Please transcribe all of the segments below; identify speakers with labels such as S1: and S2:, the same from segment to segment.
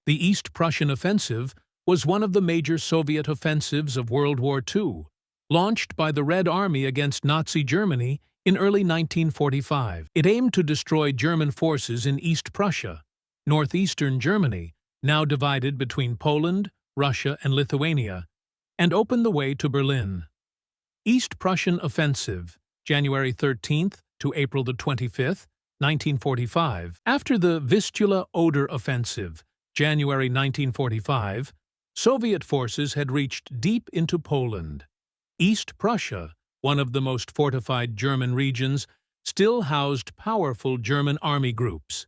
S1: The East Prussian Offensive was one of the major Soviet offensives of World War II, launched by the Red Army against Nazi Germany in early 1945. It aimed to destroy German forces in East Prussia, northeastern Germany, now divided between Poland, Russia, and Lithuania, and open the way to Berlin. East Prussian Offensive, January 13th to April 25th, 1945. After the Vistula-Oder Offensive, January 1945, Soviet forces had reached deep into Poland. East Prussia, one of the most fortified German regions, still housed powerful German army groups.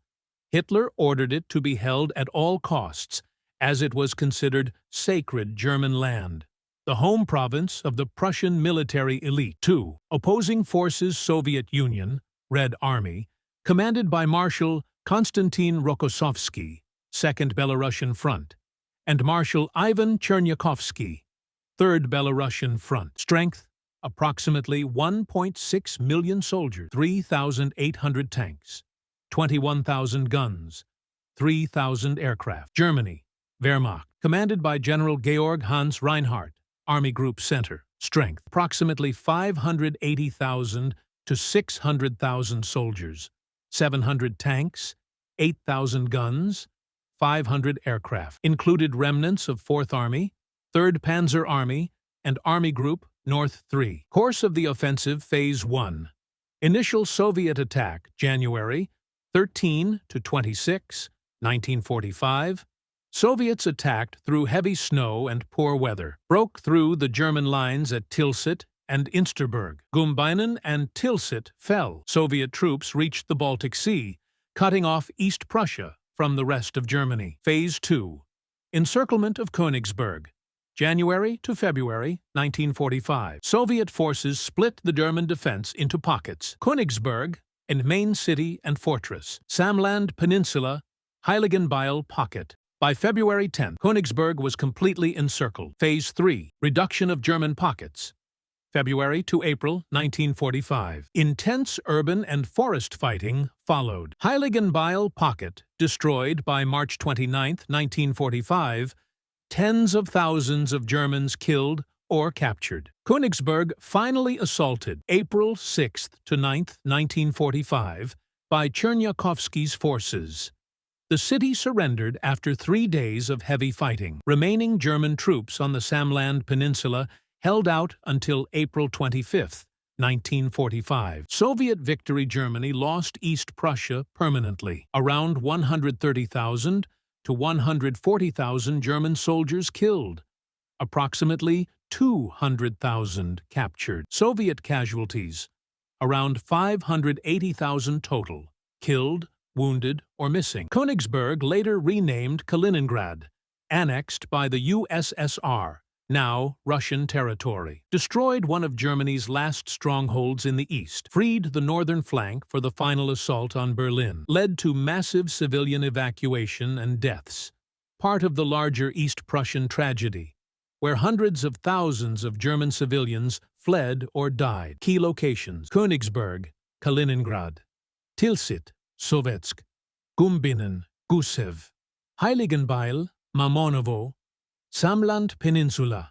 S1: Hitler ordered it to be held at all costs, as it was considered sacred German land, the home province of the Prussian military elite. 2. Opposing forces Soviet Union, Red Army, commanded by Marshal Konstantin Rokossovsky, Second Belarusian Front, and Marshal Ivan Chernyakhovsky, Third Belarusian Front. Strength, approximately 1.6 million soldiers, 3,800 tanks, 21,000 guns, 3,000 aircraft. Germany, Wehrmacht, commanded by General Georg Hans Reinhardt, Army Group Center. Strength, approximately 580,000 to 600,000 soldiers, 700 tanks, 8,000 guns, 500 aircraft. Included remnants of 4th Army, 3rd Panzer Army, and Army Group North 3. Course of the offensive, Phase 1. Initial Soviet attack, January 13 to 26, 1945. Soviets attacked through heavy snow and poor weather, broke through the German lines at Tilsit and Insterburg. Gumbinnen and Tilsit fell. Soviet troops reached the Baltic Sea, cutting off East Prussia from the rest of Germany. Phase 2. Encirclement of Königsberg, January to February 1945. Soviet forces split the German defense into pockets. Königsberg, and main city and fortress. Samland Peninsula, Heiligenbeil Pocket. By February 10, Königsberg was completely encircled. Phase 3. Reduction of German pockets. February to April 1945. Intense urban and forest fighting followed. Heiligenbeil Pocket, destroyed by March 29, 1945, tens of thousands of Germans killed or captured. Königsberg finally assaulted April 6 to 9, 1945, by Chernyakhovsky's forces. The city surrendered after 3 days of heavy fighting. Remaining German troops on the Samland Peninsula held out until April 25, 1945. Soviet victory. Germany lost East Prussia permanently. Around 130,000 to 140,000 German soldiers killed. Approximately 200,000 captured. Soviet casualties, around 580,000 total, killed, wounded, or missing. Königsberg, later renamed Kaliningrad, annexed by the USSR, now Russian territory. Destroyed one of Germany's last strongholds in the east. Freed the northern flank for the final assault on Berlin. Led to massive civilian evacuation and deaths. Part of the larger East Prussian tragedy, where hundreds of thousands of German civilians fled or died. Key locations: Königsberg, Kaliningrad, Tilsit, Sovetsk, Gumbinnen, Gusev, Heiligenbeil, Mamonovo, Samland Peninsula.